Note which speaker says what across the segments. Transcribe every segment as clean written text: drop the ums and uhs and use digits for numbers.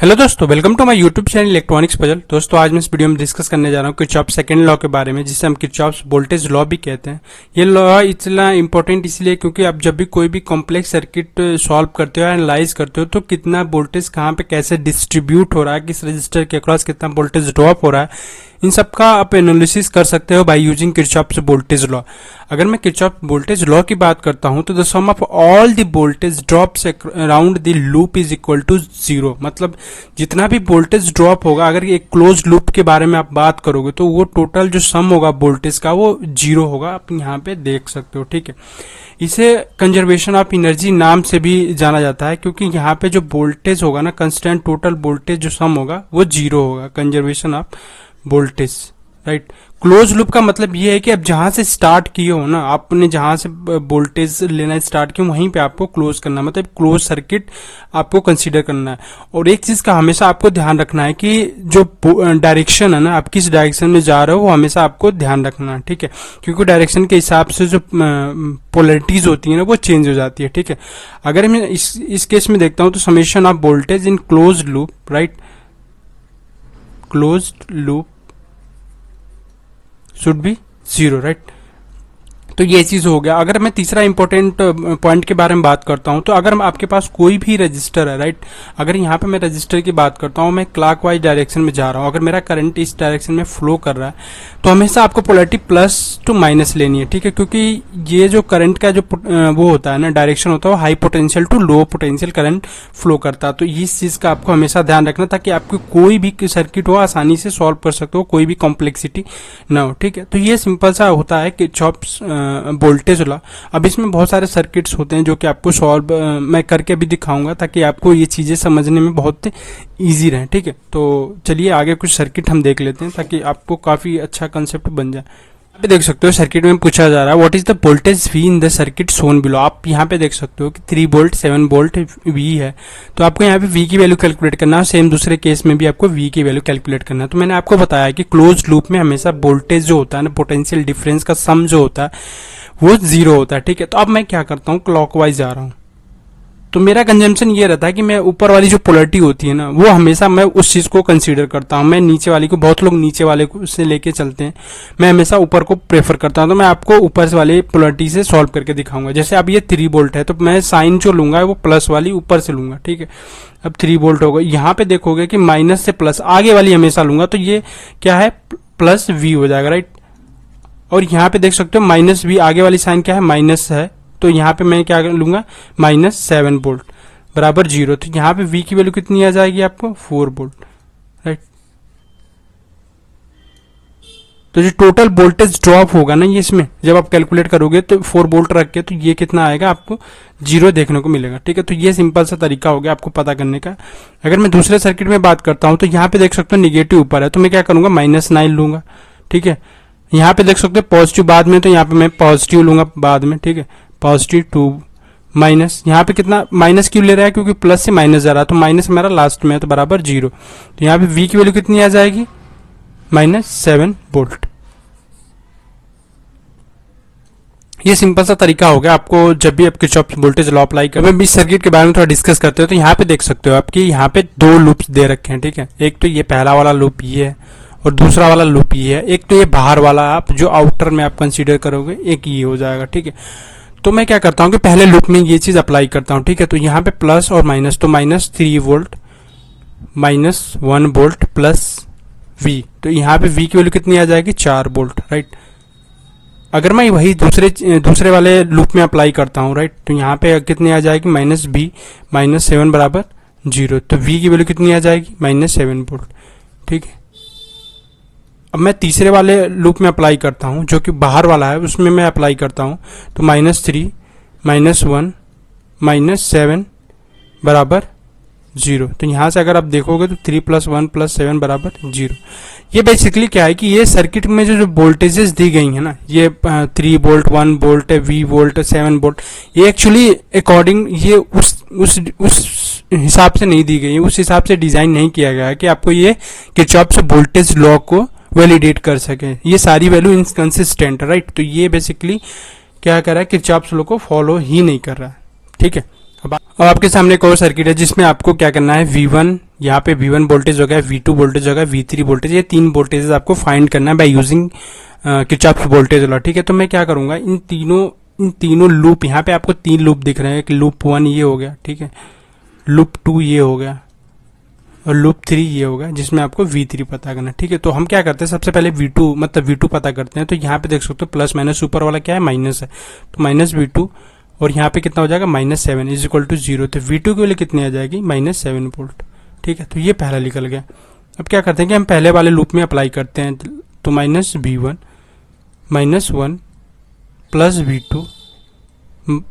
Speaker 1: Hello दोस्तों, welcome to my YouTube channel electronics puzzle. दोस्तों आज मैं इस वीडियो में डिस्कस करने जा रहा हूँ किरचॉफ सेकंड लॉ के बारे में, जिसे हम किरचॉफ वोल्टेज लॉ भी कहते हैं। ये लॉ इतना इंपॉर्टेंट इसलिए क्योंकि आप जब भी कोई भी कॉम्प्लेक्स सर्किट सॉल्व करते हो, एनालाइज करते हो, तो कितना वोल्टेज कहाँ पे कैसे डिस्ट्रीब्यूट हो रहा है, किस रजिस्टर के अक्रॉस कितना वोल्टेज ड्रॉप हो रहा है, इन सब का आप एनालिसिस कर सकते हो by using Kirchhoff voltage law. अगर मैं किरचॉफ वोल्टेज लॉ की बात करता हूं तो the sum of all the voltage drops around the loop is equal to zero. मतलब जितना भी वोल्टेज ड्रॉप होगा, अगर एक क्लोज लूप के बारे में आप बात करोगे तो वो टोटल जो सम होगा वोल्टेज का वो जीरो होगा। आप यहाँ पे देख सकते हो, ठीक है। इसे कंजर्वेशन ऑफ एनर्जी नाम से भी जाना जाता है, क्योंकि यहाँ पे जो वोल्टेज होगा ना, कंस्टेंट टोटल वोल्टेज जो सम होगा वो जीरो होगा। Conservation of voltage, right. Close loop का मतलब ये है कि आप जहां से स्टार्ट किए हो ना, आपने जहां से वोल्टेज लेना स्टार्ट किया वहीं पे आपको क्लोज करना, मतलब क्लोज सर्किट आपको कंसीडर करना है। और एक चीज का हमेशा आपको ध्यान रखना है कि जो डायरेक्शन है ना, आप किस डायरेक्शन में जा रहे हो वो हमेशा आपको ध्यान रखना है, ठीक है। क्योंकि डायरेक्शन के हिसाब से जो पोलरिटीज होती है ना वो चेंज हो जाती है, ठीक है। अगर मैं इस केस में देखता हूं तो summation of voltage in close loop, right, closed loop should be zero, right. तो ये चीज हो गया। अगर मैं तीसरा इंपॉर्टेंट पॉइंट के बारे में बात करता हूं तो अगर आपके पास कोई भी रजिस्टर है, राइट, अगर यहाँ पे मैं रजिस्टर की बात करता हूं, मैं क्लॉकवाइज डायरेक्शन में जा रहा हूं, अगर मेरा करंट इस डायरेक्शन में फ्लो कर रहा है तो हमेशा आपको पोलैरिटी प्लस टू माइनस लेनी है, ठीक है। क्योंकि ये जो करंट का जो वो होता है ना, डायरेक्शन होता है, वो high potential to low potential current flow करता है। तो इस चीज का आपको हमेशा ध्यान रखना ताकि आपको कोई भी सर्किट हो आसानी से सॉल्व कर सकते हो, कोई भी कॉम्प्लेक्सिटी ना हो, ठीक है। तो ये सिंपल सा होता है किरचॉफ वोल्टेज लॉ। अब इसमें बहुत सारे सर्किट्स होते हैं जो कि आपको सॉल्व मैं करके भी दिखाऊंगा ताकि आपको ये चीजें समझने में बहुत इजी रहे, ठीक है। तो चलिए आगे कुछ सर्किट हम देख लेते हैं ताकि आपको काफी अच्छा कंसेप्ट बन जाए। यहाँ पे देख सकते हो सर्किट में पूछा जा रहा है what is the voltage V in the circuit shown below. आप यहाँ पे देख सकते हो कि 3 वोल्ट 7 वोल्ट वी है, तो आपको यहाँ पे वी की वैल्यू कैलकुलेट करना है। सेम दूसरे केस में भी आपको वी की वैल्यू कैलकुलेट करना है। तो मैंने आपको बताया कि क्लोज लूप में हमेशा वोल्टेज जो होता है ना, पोटेंशियल डिफरेंस का सम जो होता है वो जीरो होता है, ठीक है। तो अब मैं क्या करता हूँ, क्लॉकवाइज जा रहा हूँ। तो मेरा कंजम्पशन ये रहता है कि मैं ऊपर वाली जो पोलरिटी होती है ना, वो हमेशा मैं उस चीज को कंसीडर करता हूँ। मैं नीचे वाली को, बहुत लोग नीचे वाले को से लेके चलते हैं, मैं हमेशा ऊपर को प्रेफर करता हूँ। तो मैं आपको ऊपर से वाली पोलरिटी से सॉल्व करके दिखाऊंगा। जैसे अब ये 3 वोल्ट है तो मैं साइन जो लूंगा वो प्लस वाली ऊपर से लूंगा, ठीक है। अब 3 वोल्ट होगा, यहाँ पे देखोगे कि माइनस से प्लस आगे वाली हमेशा लूंगा, तो ये क्या है, प्लस वी हो जाएगा, राइट। और यहाँ पे देख सकते हो माइनस वी, आगे वाली साइन क्या है, माइनस है, तो यहाँ पे मैं क्या लूंगा, -7 वोल्ट बराबर जीरो। तो यहाँ पे V की वैल्यू कितनी आ जाएगी आपको, 4 वोल्ट, राइट। तो जो टोटल वोल्टेज ड्रॉप होगा ना ये इसमें जब आप कैलकुलेट करोगे तो 4 वोल्ट रख के, तो ये कितना आएगा आपको, जीरो देखने को मिलेगा, ठीक है। तो ये सिंपल सा तरीका हो गया आपको पता करने का। अगर मैं दूसरे सर्किट में बात करता हूं तो यहाँ पे देख सकते हो निगेटिव ऊपर है, तो मैं क्या करूंगा, -9 लूंगा, ठीक है। यहाँ पे देख सकते हो पॉजिटिव बाद में, तो यहाँ पे मैं पॉजिटिव लूंगा बाद में, ठीक है, पॉजिटिव 2 माइनस। यहाँ पे कितना माइनस क्यों ले रहा है, क्योंकि प्लस से माइनस जा रहा है, तो माइनस हमारा लास्ट में है, तो बराबर जीरो। तो यहाँ पे V की वैल्यू कितनी आ जाएगी, -7 वोल्ट। ये सिंपल सा तरीका हो गया। आपको जब भी आप किरचॉफ वोल्टेज लॉ अप्लाई करें, इस सर्किट के बारे में थोड़ा डिस्कस करते हो तो यहाँ पे देख सकते हो आपकी यहाँ पे 2 लूप्स दे रखे हैं, ठीक है। एक तो ये पहला वाला लूप ये है और दूसरा वाला लूप ये है। एक तो ये बाहर वाला आप जो आउटर में आप कंसीडर करोगे, एक ये हो जाएगा, ठीक है। तो मैं क्या करता हूँ कि पहले लूप में ये चीज अप्लाई करता हूँ, ठीक है। तो यहाँ पे प्लस और माइनस, तो -3 वोल्ट -1 वोल्ट प्लस V, तो यहाँ पे V की वैल्यू कितनी आ जाएगी, 4 वोल्ट, राइट। अगर मैं वही दूसरे वाले लूप में अप्लाई करता हूँ, राइट, तो यहाँ पे कितनी आ जाएगी, -B -7 बराबर जीरो। तो V की वैल्यू कितनी आ जाएगी, -7 वोल्ट, ठीक है। अब मैं तीसरे वाले लूप में अप्लाई करता हूं जो कि बाहर वाला है, उसमें मैं अप्लाई करता हूं, तो -3 -1 -7 बराबर जीरो। तो यहां से अगर आप देखोगे तो 3 + 1 + 7 बराबर जीरो। ये बेसिकली क्या है कि ये सर्किट में जो वोल्टेजेस दी गई है ना, ये 3 volt 1 volt V volt 7 volt, ये एक्चुअली अकॉर्डिंग ये उस हिसाब से नहीं दी गई है, उस हिसाब से डिजाइन नहीं किया गया है कि आपको ये किरचॉफ वोल्टेज लॉ को वैलिडेट कर सके। ये सारी वैल्यू इनकंसिस्टेंट, राइट। तो ये बेसिकली क्या कर रहा है, किरचॉफ लॉ को फॉलो ही नहीं कर रहा है, ठीक है। अब आपके सामने एक और सर्किट है जिसमें आपको क्या करना है, V1 यहाँ पे V1 वोल्टेज हो गया, V2 वोल्टेज हो गया, V3 वोल्टेज, ये 3 वोल्टेज आपको फाइंड करना है by using Kirchhoff's voltage law. ठीक है, तो मैं क्या करूंगा, इन तीनों लूप, यहाँ पे आपको 3 लूप दिख रहे हैं कि लूप 1 ये हो गया, ठीक है, लूप 2 ये हो गया और लूप 3 ये होगा, जिसमें आपको V3 पता करना है। ठीक है, तो हम क्या करते हैं, सबसे पहले V2 पता करते हैं। तो यहाँ पे देख सकते हो प्लस माइनस, ऊपर वाला क्या है, माइनस है, तो माइनस V2, और यहाँ पे कितना हो जाएगा, -7 इज इक्वल टू 0। तो V2 की वैल्यू कितनी आ जाएगी, -7 वोल्ट। ठीक है, तो ये पहला निकल गया। अब क्या करते हैं कि हम पहले वाले लूप में अप्लाई करते हैं, तो -V1 -1 प्लस V2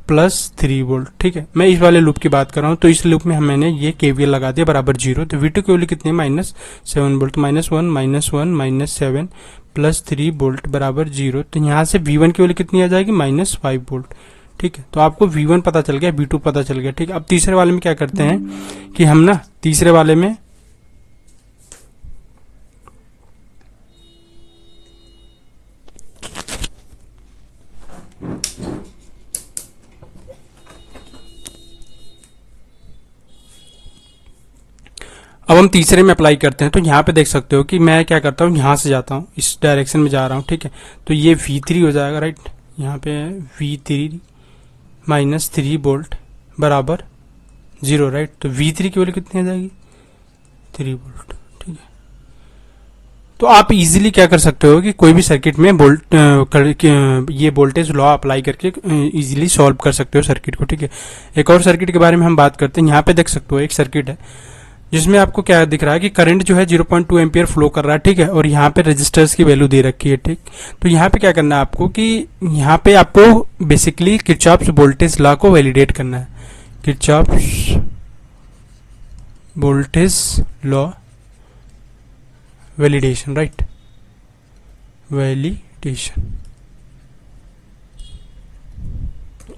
Speaker 1: +3 वोल्ट। ठीक है, मैं इस वाले लूप की बात कर रहा हूँ, तो इस लूप में मैंने ये KVL लगा दिया बराबर 0। तो V2 की वैल्यू कितनी है, -7 वोल्ट, -1 -7 +3 वोल्ट बराबर 0। तो यहाँ से V1 की वैल्यू कितनी आ जाएगी, -5 वोल्ट। ठीक है, तो आपको V1 पता चल गया, V2 पता चल गया। ठीक है, अब तीसरे वाले में क्या करते हैं कि हम ना तीसरे वाले में अब हम तीसरे में अप्लाई करते हैं। तो यहाँ पे देख सकते हो कि मैं क्या करता हूँ, यहाँ से जाता हूँ, इस डायरेक्शन में जा रहा हूँ। ठीक है, तो ये V3 हो जाएगा, राइट, यहाँ पे V3 -3 वोल्ट बराबर 0, राइट। तो V3 की वैल्यू कितनी आ जाएगी, 3 वोल्ट। ठीक है, तो आप इजीली क्या कर सकते हो कि कोई भी सर्किट में ये वोल्टेज लॉ अप्लाई करके इजीली सॉल्व कर सकते हो सर्किट को। ठीक है, एक और सर्किट के बारे में हम बात करते हैं। यहाँ पे देख सकते हो एक सर्किट है जिसमें आपको क्या दिख रहा है कि करंट जो है 0.2 एम्पियर फ्लो कर रहा है। ठीक है, और यहाँ पे रेजिस्टर्स की वैल्यू दे रखी है। ठीक, तो यहाँ पे क्या करना है आपको कि यहाँ पे आपको बेसिकली किरचॉफ्स वोल्टेज लॉ को वैलिडेट करना है। Kirchhoff's voltage law validation, right, validation.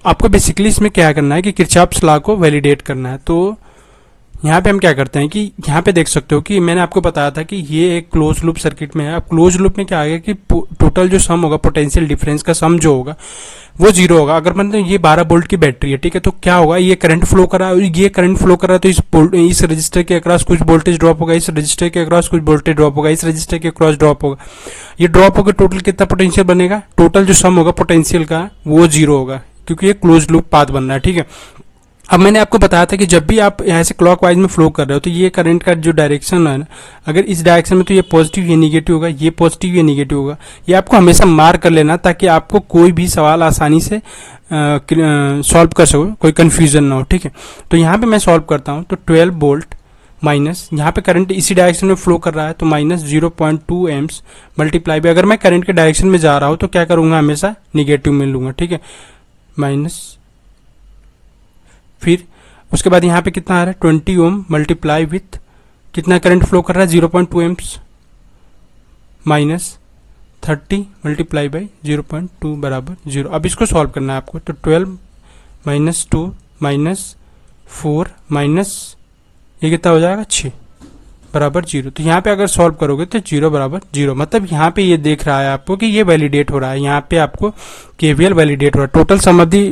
Speaker 1: आपको बेसिकली इसमें क्या करना है कि किरचॉफ्स लॉ को वैलिडेट करना है। तो यहाँ पे हम क्या करते हैं कि यहाँ पे देख सकते हो कि मैंने आपको बताया था कि ये एक क्लोज लूप सर्किट में है। अब क्लोज लूप में क्या आ गया कि टोटल जो सम होगा, पोटेंशियल डिफरेंस का सम जो होगा वो 0 होगा। अगर मतलब ये 12 वोल्ट की बैटरी है, ठीक है, तो क्या होगा, ये करंट फ्लो कर रहा है, ये करंट फ्लो कर रहा है, तो इस रजिस्टर के अक्रॉस कुछ वोल्टेज ड्रॉप होगा, इस रजिस्टर के अक्रॉस कुछ वोल्टेज ड्रॉप होगा, इस रजिस्टर के अक्रॉस ड्रॉप होगा। ये ड्रॉप होकर टोटल कितना पोटेंशियल बनेगा, टोटल जो सम होगा पोटेंशियल का वो 0 होगा, क्योंकि ये क्लोज लूप पाथ बन रहा है। ठीक है, अब मैंने आपको बताया था कि जब भी आप यहाँ से क्लॉकवाइज में फ्लो कर रहे हो तो ये करंट का जो डायरेक्शन है ना, अगर इस डायरेक्शन में तो ये पॉजिटिव, ये नेगेटिव होगा, ये पॉजिटिव, ये नेगेटिव होगा। ये आपको हमेशा मार्क कर लेना ताकि आपको कोई भी सवाल आसानी से सॉल्व कर सको, कोई कंफ्यूजन ना हो। ठीक है, तो यहाँ पे मैं सॉल्व करता हूँ। तो 12 वोल्ट माइनस, यहाँ पे करंट इसी डायरेक्शन में फ्लो कर रहा है, तो -0.2 एम्स मल्टीप्लाई बाय, अगर मैं करंट के डायरेक्शन में जा रहा हूँ तो क्या करूंगा, हमेशा निगेटिव में लूंगा। ठीक है, माइनस, फिर उसके बाद यहाँ पे कितना आ रहा है, 20 ओम मल्टीप्लाई विथ कितना करंट फ्लो कर रहा है, 0.2 एम्स, -30 मल्टीप्लाई बाई 0.2 बराबर 0। अब इसको सॉल्व करना है आपको। तो 12 -2 -4 माइनस ये कितना हो जाएगा, 6 बराबर 0। तो यहाँ पे अगर सॉल्व करोगे तो 0 बराबर 0, मतलब यहाँ पे ये देख रहा है आपको कि ये वैलिडेट हो रहा है, यहाँ पे आपको KVL वैलिडेट हो रहा है। Total sum of the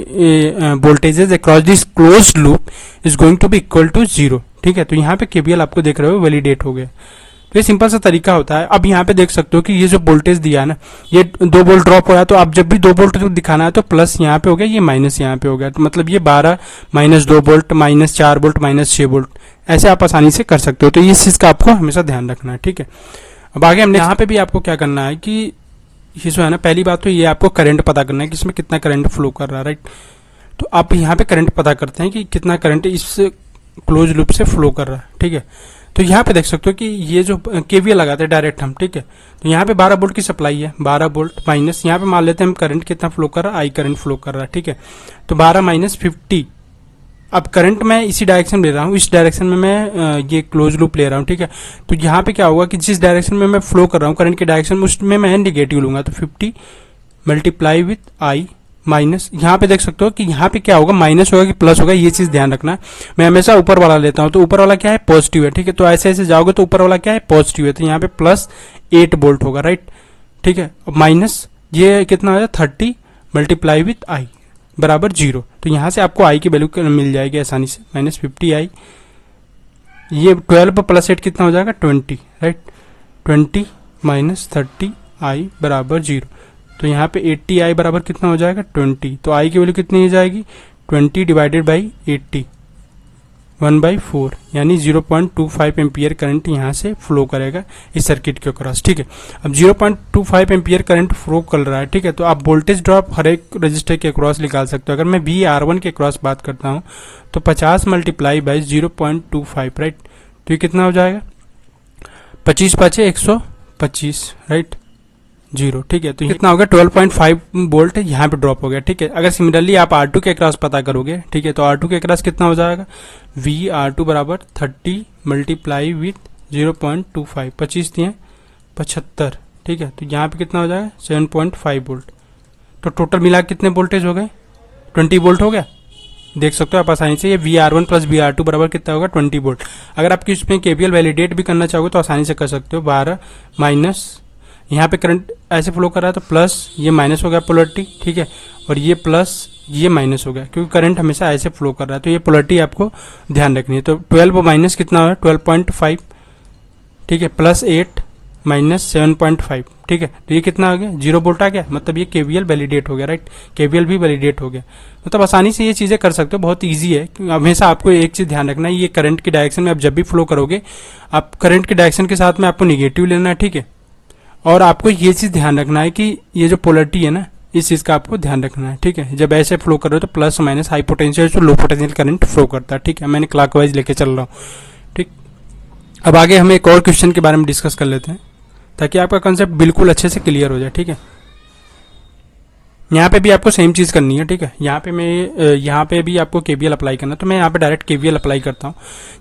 Speaker 1: voltages across this close loop is going to be equal to 0। ठीक है, तो यहाँ पे KVL आपको देख रहे हो वैलिडेट हो गया। तो ये सिंपल सा तरीका होता है। अब यहाँ पे देख सकते हो कि ये जो वोल्टेज दिया है ना, ये 2 वोल्ट ड्रॉप हो रहा है, तो आप जब भी 2 वोल्ट दिखाना है तो प्लस यहाँ पे हो गया, ये माइनस यहाँ पे हो गया, तो मतलब ये 12 -2 वोल्ट -4 वोल्ट -6 वोल्ट, ऐसे आप आसानी से कर सकते हो। तो इस चीज का आपको हमेशा ध्यान रखना है। ठीक है, अब आगे हमने यहाँ पे भी आपको क्या करना है कि ये जो है ना, पहली बात तो ये आपको करंट पता करना है कि इसमें कितना करंट फ्लो कर रहा है, राइट। तो आप यहाँ पे करंट पता करते हैं कि कितना करंट इस क्लोज लूप से फ्लो कर रहा है। ठीक है, तो यहाँ पे देख सकते हो कि ये जो KVL लगाते हैं डायरेक्ट हम, ठीक है, तो यहाँ पे 12 वोल्ट की सप्लाई है, 12 वोल्ट माइनस, यहाँ पे मान लेते हैं हम करंट कितना फ्लो कर रहा है, I करंट फ्लो कर रहा है। ठीक है, तो 12 -50। अब करंट मैं इसी डायरेक्शन में ले रहा हूँ, इस डायरेक्शन में मैं ये क्लोज लूप ले रहा हूँ। ठीक है, तो यहाँ पे क्या होगा कि जिस डायरेक्शन में मैं फ्लो कर रहा हूँ करंट के डायरेक्शन में, उसमें मैं निगेटिव लूंगा, तो 50 मल्टीप्लाई विथ I माइनस, यहाँ पे देख सकते हो कि यहाँ पे क्या होगा, माइनस होगा कि प्लस होगा, ये चीज ध्यान रखना। मैं हमेशा ऊपर वाला लेता हूँ, तो ऊपर वाला क्या है, पॉजिटिव है। ठीक है, तो ऐसे ऐसे जाओगे तो ऊपर वाला क्या है, पॉजिटिव है, तो यहाँ पे +8 वोल्ट होगा, राइट। ठीक है, माइनस ये कितना है, 30 मल्टीप्लाई विथ I बराबर 0। तो यहाँ से आपको I की वैल्यू मिल जाएगी आसानी से, -50I ये 12 प्लस 8 कितना हो जाएगा 20, राइट। 20 माइनस 30i बराबर 0। तो यहाँ पे 80i बराबर कितना हो जाएगा 20। तो i की वैल्यू कितनी हो जाएगी 20 डिवाइडेड बाई 80, 1/4, यानी 0.25 एम्पियर करंट यहाँ से फ्लो करेगा इस सर्किट के अक्रॉस, ठीक है। अब 0.25 एम्पियर करंट फ्लो कर रहा है, ठीक है। तो आप वोल्टेज ड्रॉप हर एक रजिस्टर के अक्रॉस निकाल सकते हो। अगर मैं VR1 के अक्रॉस बात करता हूँ तो 50 मल्टीप्लाई बाई 0.25, राइट। तो ये कितना हो जाएगा 25 5 125, राइट, 0, ठीक है। तो कितना होगा 12.5 वोल्ट यहाँ पे ड्रॉप हो गया, ठीक है। अगर सिमिलरली आप R2 के अक्रॉस पता करोगे, ठीक है, तो R2 के अक्रॉस कितना हो जाएगा VR2 बराबर 30 मल्टीप्लाई विथ 0.25, 25 दिए 75, ठीक है। तो यहाँ पे कितना हो जाएगा 7.5 वोल्ट। तो टोटल मिला कितने वोल्टेज हो गए 20 वोल्ट हो गया। देख सकते हो आप आसानी से, ये VR1 प्लस VR2 बराबर कितना होगा 20 वोल्ट। अगर आपकी इसमें KVL वैलिडेट भी करना चाहोगे तो आसानी से कर सकते हो। 12 माइनस, यहाँ पे करंट ऐसे फ्लो कर रहा है तो प्लस, ये माइनस हो गया पोलरिटी, ठीक है, और ये प्लस, ये माइनस हो गया, क्योंकि करंट हमेशा ऐसे फ्लो कर रहा है। तो ये पोलरिटी आपको ध्यान रखनी है। तो 12 माइनस कितना हो 12.5, ठीक है, प्लस 8 माइनस 7.5, ठीक है। तो ये कितना आ गया 0 वोल्ट आ गया, मतलब ये KVL वैलिडेट हो गया, राइट। KVL भी वैलिडेट हो गया। मतलब आसानी से ये चीज़ें कर सकते हो, बहुत ईजी है। हमेशा आपको एक चीज़ ध्यान रखना है, ये करंट की डायरेक्शन में आप जब भी फ्लो करोगे, आप करंट की डायरेक्शन के साथ में आपको निगेटिव लेना है, ठीक है। और आपको ये चीज़ ध्यान रखना है कि ये जो पोलरिटी है ना, इस चीज़ का आपको ध्यान रखना है, ठीक है। जब ऐसे फ्लो कर रहे हो तो प्लस माइनस हाई पोटेंशियल से लो पोटेंशियल करंट फ्लो करता है, ठीक है। मैंने क्लॉकवाइज लेके चल रहा हूँ, ठीक। अब आगे हम एक और क्वेश्चन के बारे में डिस्कस कर लेते हैं ताकि आपका कंसेप्ट बिल्कुल अच्छे से क्लियर हो जाए, ठीक है। यहाँ पे भी आपको सेम चीज़ करनी है, ठीक है। यहाँ पे भी आपको KVL अप्लाई करना है। तो मैं यहाँ पे डायरेक्ट KVL अप्लाई करता हूँ।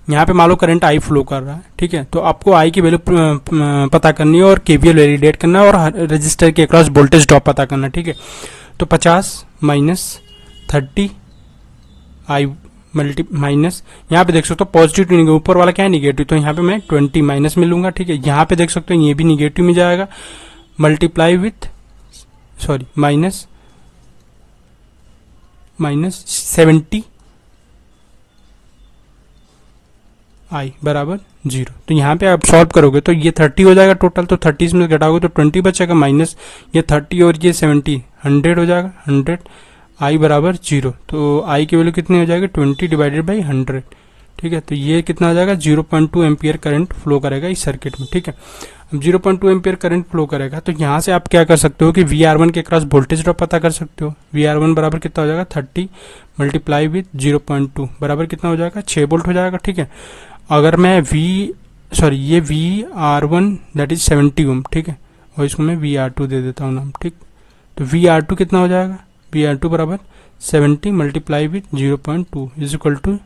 Speaker 1: यहाँ पे मान लो करंट I फ्लो कर रहा है, ठीक है। तो आपको I की वैल्यू पता करनी है और KVL वैलिडेट करना है और रजिस्टर के अक्रॉस वोल्टेज ड्रॉप पता करना है, ठीक है। तो 50 माइनस 30i माइनस, यहाँ पे देख सकते हो पॉजिटिव, ऊपर वाला क्या है निगेटिव, तो यहाँ पे मैं 20 माइनस में लूंगा, ठीक है। यहाँ पे देख सकते हो ये भी निगेटिव में जाएगा, मल्टीप्लाई विथ माइनस 70 i बराबर 0। तो यहाँ पे आप सॉल्व करोगे तो ये 30 हो जाएगा टोटल, तो 30 में घटाओगे तो 20 बचेगा, माइनस ये 30 और ये 70 100 हो जाएगा, 100 i बराबर 0। तो i की वैल्यू कितनी हो जाएगी 20 डिवाइडेड बाई 100, ठीक है। तो ये कितना हो जाएगा 0.2 एम्पियर करंट फ्लो करेगा इस सर्किट में, ठीक है। अब 0.2 एम्पियर करंट फ्लो करेगा तो यहाँ से आप क्या कर सकते हो कि VR1 के क्रॉस वोल्टेज ड्रॉप पता कर सकते हो। VR1 बराबर कितना हो जाएगा 30 मल्टीप्लाई विथ 0.2 बराबर कितना हो जाएगा 6 वोल्ट हो जाएगा, ठीक है। अगर मैं ये VR1 दैट इज 70 ओम, ठीक है, और इसको मैं VR2 दे देता हूँ नाम, ठीक। तो VR2 कितना हो जाएगा VR2 बराबर 70 multiply with 0.2 is equal to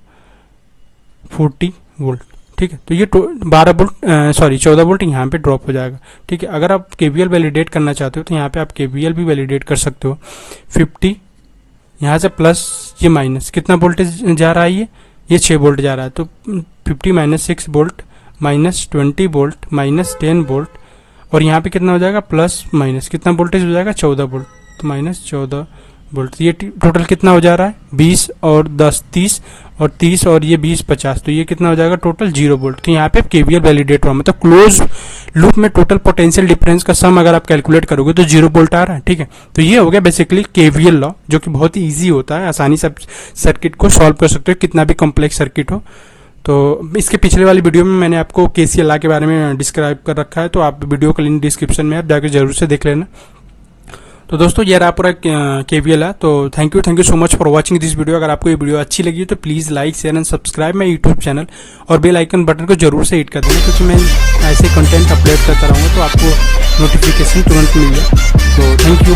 Speaker 1: 40 volt, ठीक है। तो ये 14 वोल्ट यहाँ पे ड्रॉप हो जाएगा, ठीक है। अगर आप KVL वैलिडेट करना चाहते हो तो यहाँ पे आप KVL भी वैलिडेट कर सकते हो। 50 यहाँ से प्लस ये माइनस, कितना वोल्टेज जा रहा है ये 6 वोल्ट जा रहा है। तो 50 minus 6 volt minus 20 volt minus 10 volt, और यहाँ पे कितना हो जाएगा प्लस माइनस, कितना वोल्टेज हो जाएगा 14 वोल्ट, तो माइनस 14 वोल्ट। ये टोटल कितना हो जा रहा है 20 और 10 30 और 30 और ये 20 50, तो ये कितना हो जाएगा टोटल 0 वोल्ट। तो यहाँ पे KVL वैलिडेट हुआ, मतलब क्लोज लूप में टोटल पोटेंशियल डिफरेंस का सम अगर आप कैलकुलेट करोगे तो 0 वोल्ट आ रहा है, ठीक है। तो ये हो गया बेसिकली KVL लॉ, जो कि बहुत ही ईजी होता है, आसानी से सर्किट को सॉल्व कर सकते हो कितना भी कॉम्प्लेक्स सर्किट हो। तो इसके पिछले वाली वीडियो में मैंने आपको KCL लॉ के बारे में डिस्क्राइब कर रखा है, तो आप वीडियो का लिंक डिस्क्रिप्शन में आप जाकर जरूर से देख लेना। तो दोस्तों ये रहा पूरा KVL है। तो thank you so much for watching this video. अगर आपको ये वीडियो अच्छी लगी तो please like share and subscribe my YouTube channel और बेल आइकन बटन को जरूर से हिट कर देना, क्योंकि मैं ऐसे कंटेंट अपलोड करता रहूँगा तो आपको नोटिफिकेशन तुरंत मिल जाए। तो थैंक यू।